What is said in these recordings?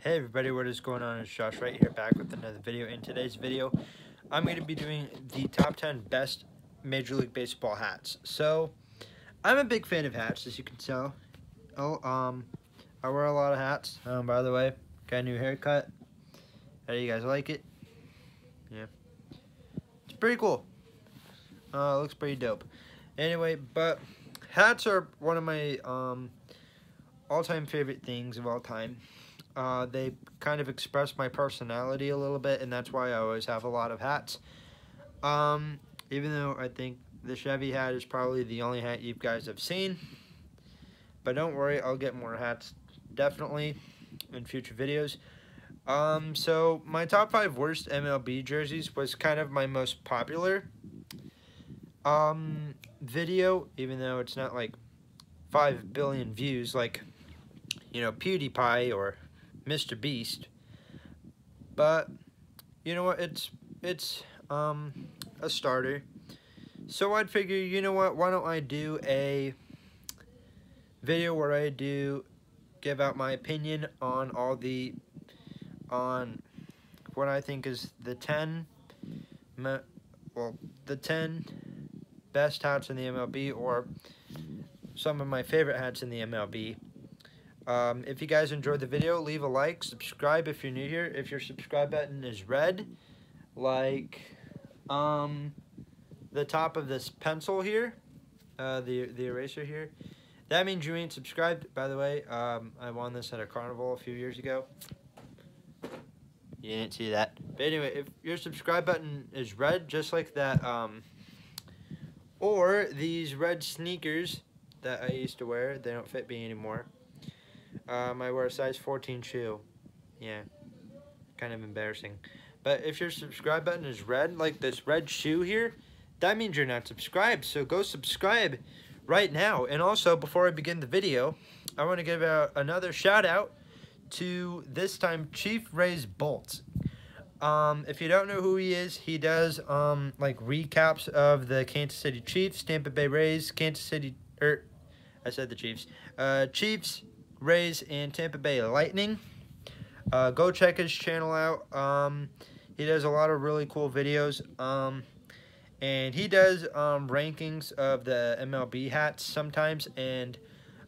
Hey everybody, what is going on? It's Josh right here back with another video. In today's video, I'm going to be doing the top 10 best Major League Baseball hats. So, I'm a big fan of hats, as you can tell. I wear a lot of hats. By the way, got a new haircut. How do you guys like it? Yeah. It's pretty cool. It looks pretty dope. Anyway, but hats are one of my all-time favorite things of all time. They kind of express my personality a little bit, and that's why I always have a lot of hats. Even though I think the Chevy hat is probably the only hat you guys have seen. But don't worry, I'll get more hats definitely in future videos. So my top 5 worst MLB jerseys was kind of my most popular video, even though it's not like 5 billion views like, you know, PewDiePie or Mr. Beast. But you know what, it's a starter. So I'd figure, you know what, why don't I do a video where I give out my opinion on on what I think is the 10 best hats in the MLB, or some of my favorite hats in the MLB. If you guys enjoyed the video, leave a like, subscribe if you're new here. If your subscribe button is red, like the top of this pencil here, the eraser here, that means you ain't subscribed. By the way, I won this at a carnival a few years ago. You didn't see that. But anyway, if your subscribe button is red, just like that, or these red sneakers that I used to wear, they don't fit me anymore. I wear a size 14 shoe. Yeah, kind of embarrassing. But if your subscribe button is red, like this red shoe here, that means you're not subscribed. So go subscribe right now. And also, before I begin the video, I want to give out another shout out to, this time, Chief Ray's Bolts. If you don't know who he is, he does like recaps of the Kansas City Chiefs, Tampa Bay Rays, I said the Chiefs. Chiefs, Rays, and Tampa Bay Lightning. Go check his channel out. He does a lot of really cool videos. And he does rankings of the MLB hats sometimes, and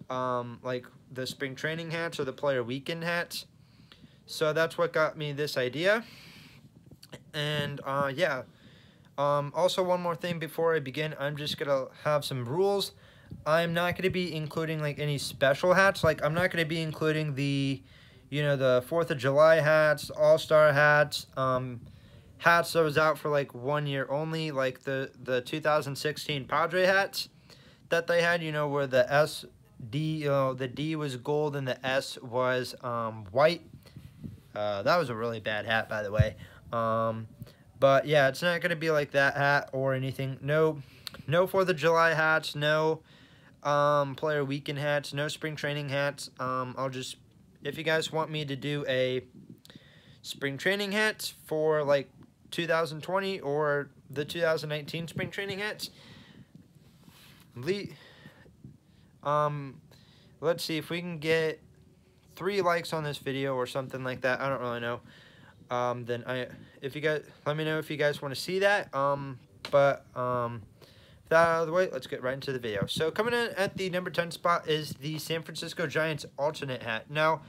like the spring training hats or the player weekend hats. So that's what got me this idea. And yeah. Also, one more thing before I begin, I'm just gonna have some rules. I'm not going to be including like any special hats. Like, I'm not going to be including the, you know, the 4th of July hats, All-Star hats, hats that was out for like 1 year only, like the 2016 Padre hats that they had, you know, where the the D was gold and the S was white. That was a really bad hat, by the way. But yeah, it's not going to be like that hat or anything. No 4th of July hats, no player weekend hats, no spring training hats. I'll just, if you guys want me to do a spring training hats for like 2020 or the 2019 spring training hats, let's see if we can get 3 likes on this video or something like that. I don't really know. Then if you guys, let me know if you guys want to see that. That out of the way, let's get right into the video. So coming in at the number 10 spot is the San Francisco Giants alternate hat. Now,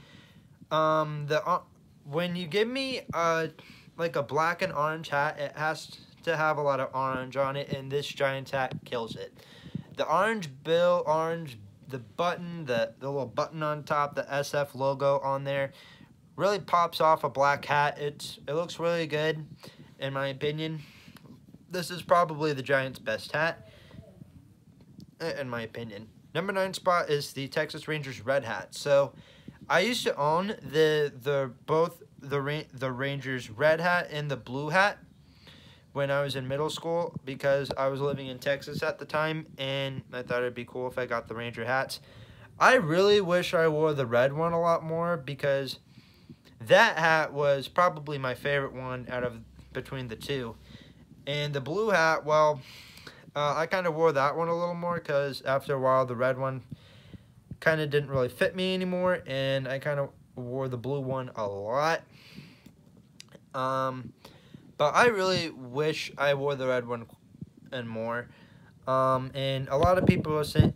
when you give me like a black and orange hat, it has to have a lot of orange on it, and this Giants hat kills it. The orange bill, the button, the little button on top, the SF logo on there, really pops off a black hat. It looks really good, in my opinion. This is probably the Giants' best hat, in my opinion. Number 9 spot is the Texas Rangers red hat. So I used to own both the Rangers red hat and the blue hat when I was in middle school, because I was living in Texas at the time, and I thought it'd be cool if I got the Ranger hats. I really wish I wore the red one a lot more, because that hat was probably my favorite one out of between the two. And the blue hat, well, I kind of wore that one a little more, because after a while the red one kind of didn't really fit me anymore, and I kind of wore the blue one a lot. But I really wish I wore the red one and more. And a lot of people are saying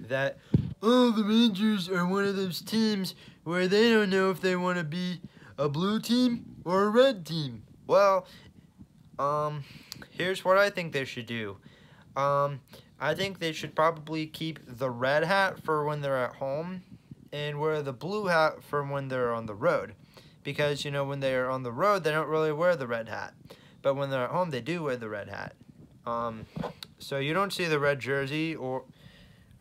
that, oh, the Rangers are one of those teams where they don't know if they want to be a blue team or a red team. Well, here's what I think they should do. I think they should probably keep the red hat for when they're at home and wear the blue hat for when they're on the road. Because, you know, when they're on the road, they don't really wear the red hat. But when they're at home, they do wear the red hat. So you don't see the red jersey or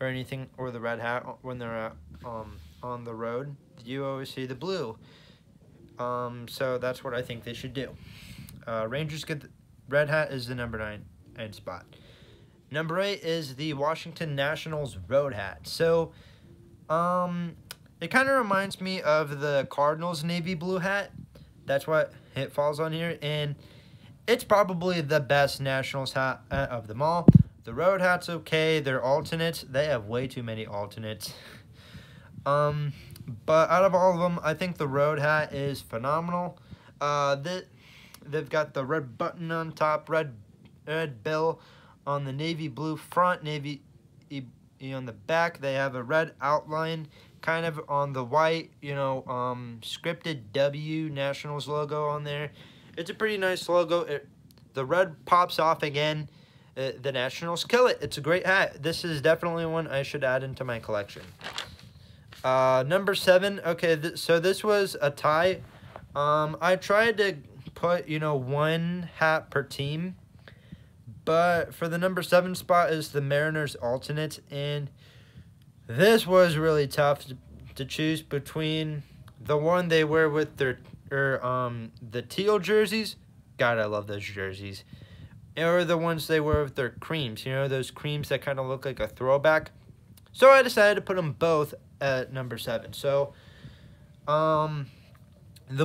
anything, or the red hat when they're at, on the road. You always see the blue. So that's what I think they should do. Rangers get the red hat is the number 9 spot. Number 8 is the Washington Nationals road hat. So, it kind of reminds me of the Cardinals navy blue hat. That's what it falls on here, and it's probably the best Nationals hat of them all. The road hat's okay. They're alternates. They have way too many alternates. But out of all of them, I think the road hat is phenomenal. They've got the red button on top, red bill on the navy blue front, navy on the back. They have a red outline kind of on the white, scripted W Nationals logo on there. It's a pretty nice logo. The red pops off again. The Nationals kill it. It's a great hat. This is definitely one I should add into my collection. Number 7. Okay, so this was a tie. I tried to put, one hat per team. But for the number 7 spot is the Mariners alternate. And this was really tough to choose between the one they wear with their the teal jerseys. God, I love those jerseys. Or the ones they wear with their creams. Those creams that kind of look like a throwback. So I decided to put them both at number 7. So, the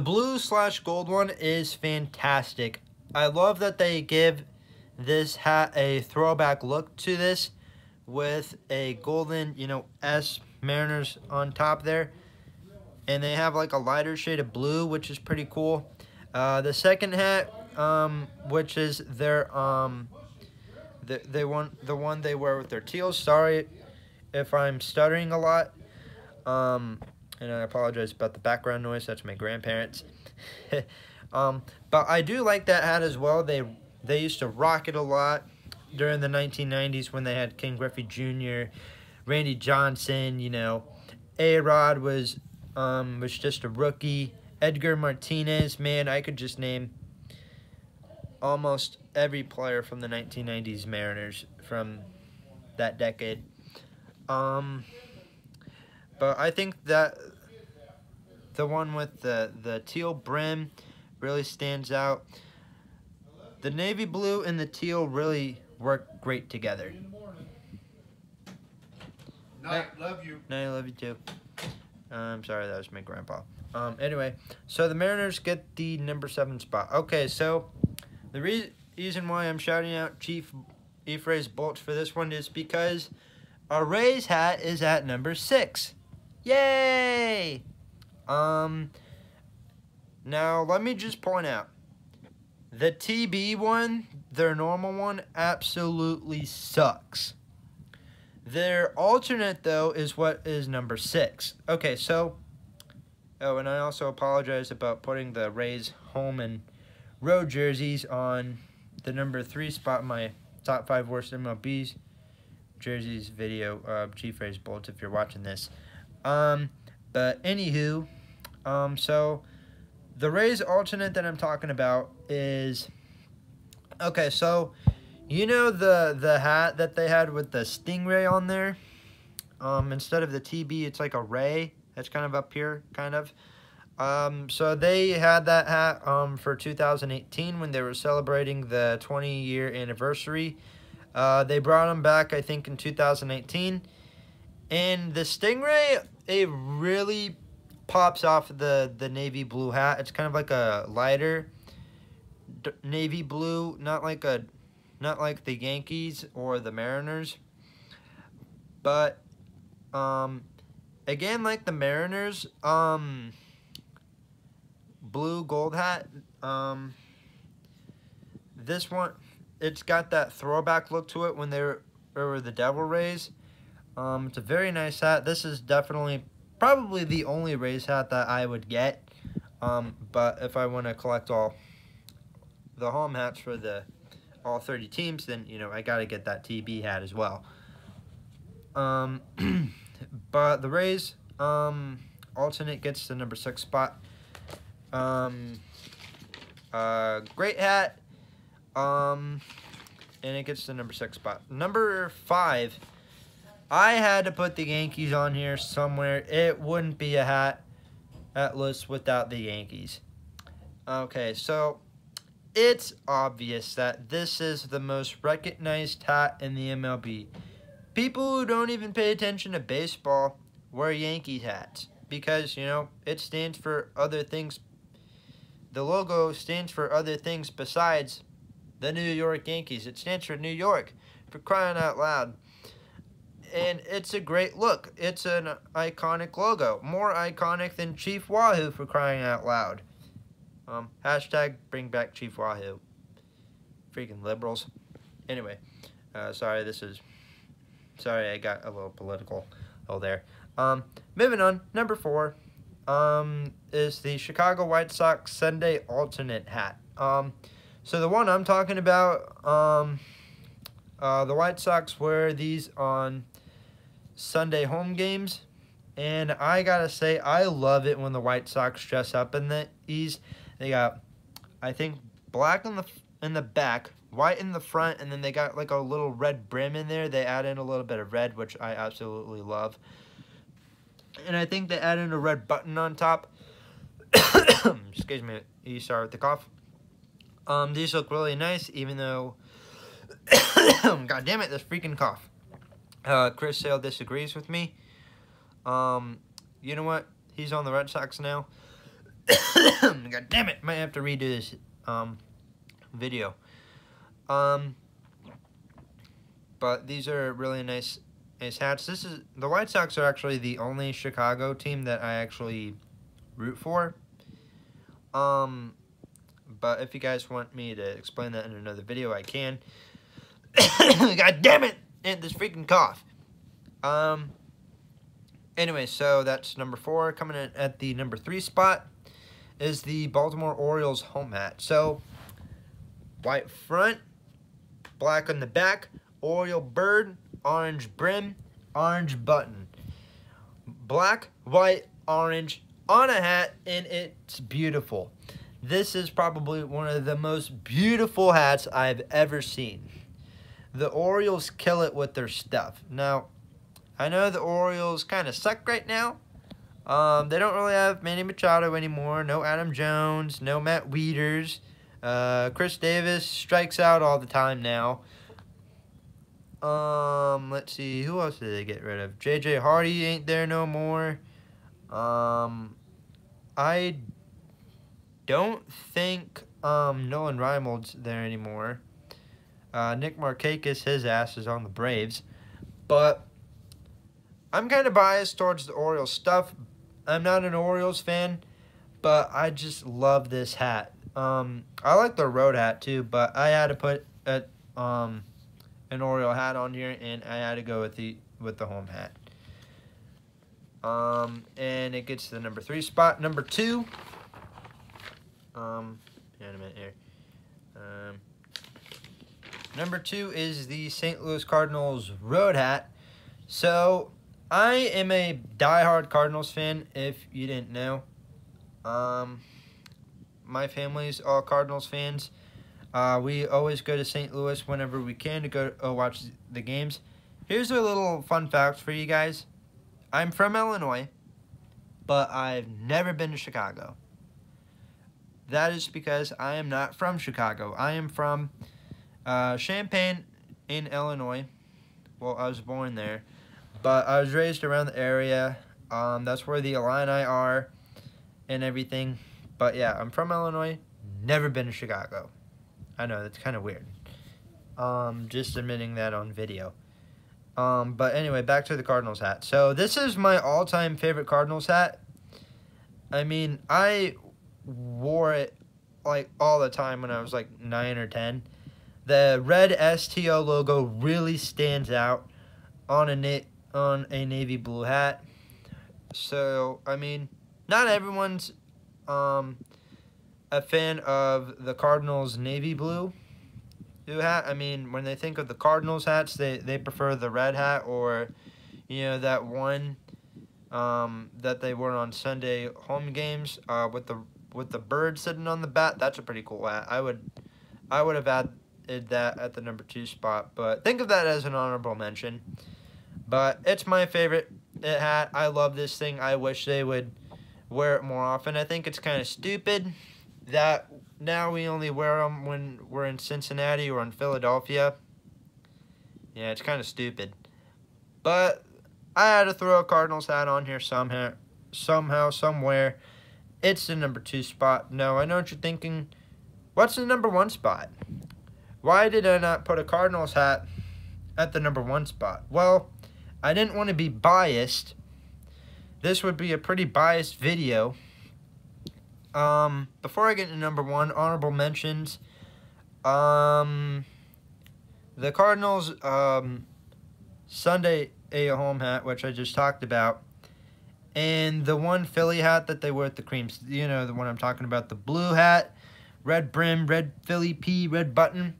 blue/gold one is fantastic. I love that they give this hat a throwback look to this with a golden, S Mariners on top there. And they have like a lighter shade of blue, which is pretty cool. The second hat, which is their, the one they wear with their teals. Sorry if I'm stuttering a lot. And I apologize about the background noise. That's my grandparents. But I do like that hat as well. They used to rock it a lot during the 1990s when they had King Griffey Jr., Randy Johnson, A-Rod was just a rookie. Edgar Martinez, man, I could just name almost every player from the 1990s Mariners from that decade. But I think that the one with the teal brim really stands out. The navy blue and the teal really work great together. Night, love you. Night, I love you too. I'm sorry, that was my grandpa. Anyway, so the Mariners get the number 7 spot. Okay, so the reason why I'm shouting out Chief E-Phrase Bolts for this one is because our Rays hat is at number 6. Yay! Now let me just point out, the TB one, their normal one, absolutely sucks. Their alternate, though, is what is number 6. Okay, so, oh, and I also apologize about putting the Rays home and road jerseys on the number 3 spot in my top 5 worst MLB jerseys video, G-Phrase Bolts, if you're watching this. But anywho, so the Rays alternate that I'm talking about is, okay, so the hat that they had with the stingray on there, instead of the TB, it's like a ray that's kind of up here, kind of. So they had that hat for 2018 when they were celebrating the 20-year anniversary. They brought them back, I think, in 2018. And the stingray, it really pops off the navy blue hat. It's kind of like a lighter navy blue, not like the Yankees or the Mariners, but a again, like the Mariners, blue gold hat, this one, it's got that throwback look to it when they were the Devil Rays. It's a very nice hat. This is definitely probably the only Rays hat that I would get. But if I want to collect all the home hats for all 30 teams, then, you know, I got to get that TB hat as well. But the Rays, alternate gets the number 6 spot. Great hat. And it gets the number 6 spot. Number 5, I had to put the Yankees on here somewhere. It wouldn't be a hat at list without the Yankees. Okay, so it's obvious that this is the most recognized hat in the MLB. People who don't even pay attention to baseball wear Yankees hats because, you know, it stands for other things. The logo stands for other things besides the New York Yankees. It stands for New York, for crying out loud. And it's a great look. It's an iconic logo. More iconic than Chief Wahoo, for crying out loud. Hashtag bring back Chief Wahoo. Freaking liberals. Anyway, sorry I got a little political there. Moving on, number 4 is the Chicago White Sox Sunday alternate hat. So the one I'm talking about, the White Sox wear these on Sunday home games, and I gotta say, I love it when the White Sox dress up in these. They got, I think, black in the back, white in the front, and then they got like a little red brim in there. They add in a little bit of red, which I absolutely love. And I think they add in a red button on top. Excuse me, sorry with the cough. These look really nice, even though, god damn it, this freaking cough. Chris Sale disagrees with me. You know what? He's on the Red Sox now. God damn it, might have to redo this video. But these are really nice hats. The White Sox are actually the only Chicago team that I actually root for. But if you guys want me to explain that in another video, I can. God damn it! And this freaking cough. Anyway, so that's number 4. Coming in at the number 3 spot is the Baltimore Orioles home hat. So, white front, black on the back, Oriole bird, orange brim, orange button. Black, white, orange on a hat, and it's beautiful. This is probably one of the most beautiful hats I've ever seen. The Orioles kill it with their stuff. Now, I know the Orioles kind of suck right now. They don't really have Manny Machado anymore. No Adam Jones. No Matt Wieters. Chris Davis strikes out all the time now. Let's see. Who else did they get rid of? J.J. Hardy ain't there no more. I don't think Nolan Reimold's there anymore. Nick Markakis, his ass is on the Braves. But I'm kind of biased towards the Orioles stuff. I'm not an Orioles fan, but I just love this hat. I like their road hat too, but I had to put an Oriole hat on here, and I had to go with the home hat. And it gets to the number 3 spot. Number 2. Hang on a minute here. Number 2 is the St. Louis Cardinals road hat. So, I am a diehard Cardinals fan, if you didn't know. My family's all Cardinals fans. We always go to St. Louis whenever we can to go watch the games. Here's a little fun fact for you guys. I'm from Illinois, but I've never been to Chicago. That is because I am not from Chicago. I am from Champaign in Illinois. Well, I was born there, but I was raised around the area. That's where the Illini are and everything. But yeah, I'm from Illinois, never been to Chicago. I know, that's kind of weird. Just admitting that on video. But anyway, back to the Cardinals hat. So this is my all-time favorite Cardinals hat. I mean, I wore it like all the time when I was like 9 or 10. The red STO logo really stands out on a navy blue hat. So I mean, not everyone's a fan of the Cardinals navy blue hat. I mean, when they think of the Cardinals hats, they prefer the red hat, or that one that they wore on Sunday home games with the bird sitting on the bat. That's a pretty cool hat. I would have added that at the number 2 spot, but think of that as an honorable mention. But it's my favorite hat. I love this thing. I wish they would wear it more often. I think it's kind of stupid that now we only wear them when we're in Cincinnati or in Philadelphia. Yeah, it's kind of stupid. But I had to throw a Cardinals hat on here somehow, somewhere. It's the number 2 spot. No, I know what you're thinking. What's the number 1 spot? Why did I not put a Cardinals hat at the number 1 spot? Well, I didn't want to be biased. This would be a pretty biased video. Before I get to number 1, honorable mentions. The Cardinals Sunday home hat, which I just talked about, and the one Philly hat that they wear at the creams. The one I'm talking about, the blue hat, red brim, red Philly P, red button.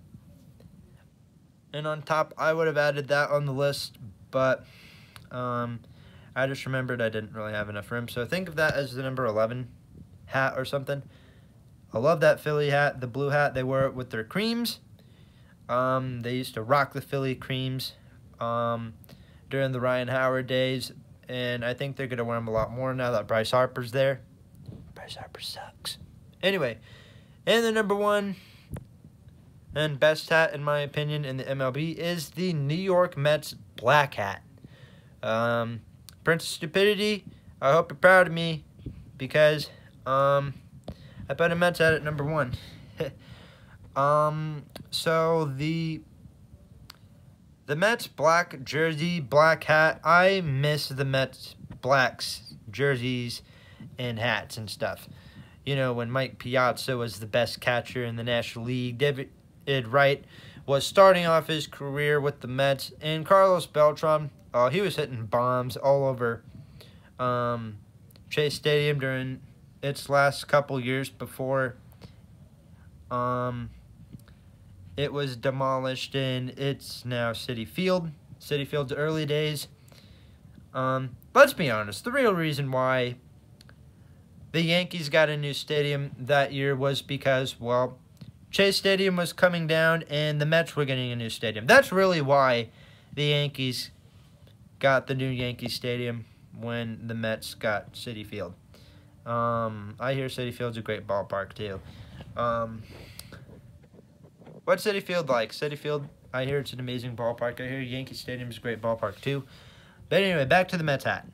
And on top, I would have added that on the list, but I just remembered I didn't really have enough room. So think of that as the number 11 hat or something. I love that Philly hat, the blue hat. They wear it with their creams. They used to rock the Philly creams during the Ryan Howard days, and I think they're going to wear them a lot more now that Bryce Harper's there. Bryce Harper sucks. Anyway, and the number 1 and best hat, in my opinion, in the MLB is the New York Mets black hat. Prince of Stupidity, I hope you're proud of me, because I put a Mets hat at number 1. So the Mets black jersey, black hat, I miss the Mets blacks jerseys and hats and stuff. When Mike Piazza was the best catcher in the National League, David Wright was starting off his career with the Mets, and Carlos Beltran, he was hitting bombs all over Chase Stadium during its last couple years before it was demolished, and it's now Citi Field. Citi Field's early days. Let's be honest, the real reason why the Yankees got a new stadium that year was because, well, Chase Stadium was coming down and the Mets were getting a new stadium. That's really why the Yankees got the new Yankee Stadium when the Mets got Citi Field. I hear Citi Field's a great ballpark too. What's Citi Field like? Citi Field, I hear it's an amazing ballpark. I hear Yankee Stadium is a great ballpark too. But anyway, back to the Mets hat.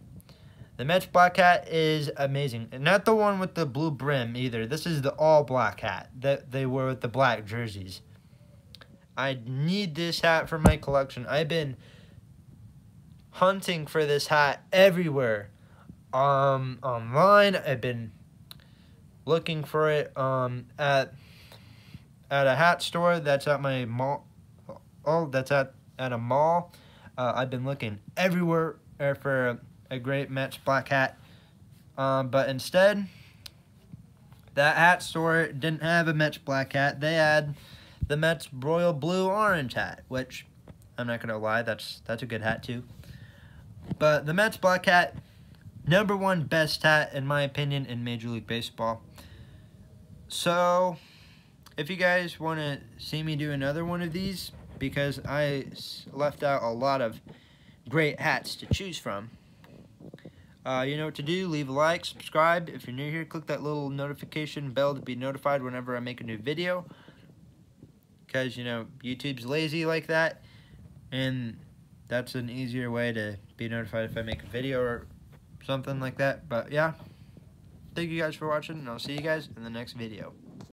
The Mets black hat is amazing. And not the one with the blue brim either. This is the all-black hat that they wear with the black jerseys. I need this hat for my collection. I've been hunting for this hat everywhere. Online, I've been looking for it at a hat store that's at my mall. Oh, that's at a mall. I've been looking everywhere for a great Mets black hat, but instead, that hat store didn't have a Mets black hat. They had the Mets royal blue orange hat, which I'm not gonna lie, that's a good hat too. But the Mets black hat, number 1 best hat in my opinion in Major League Baseball. So if you guys want to see me do another one of these, because I left out a lot of great hats to choose from, you know what to do. Leave a like, subscribe. If you're new here, click that little notification bell to be notified whenever I make a new video. Because, YouTube's lazy like that. And that's an easier way to be notified if I make a video or something like that. But, yeah. Thank you guys for watching, and I'll see you guys in the next video.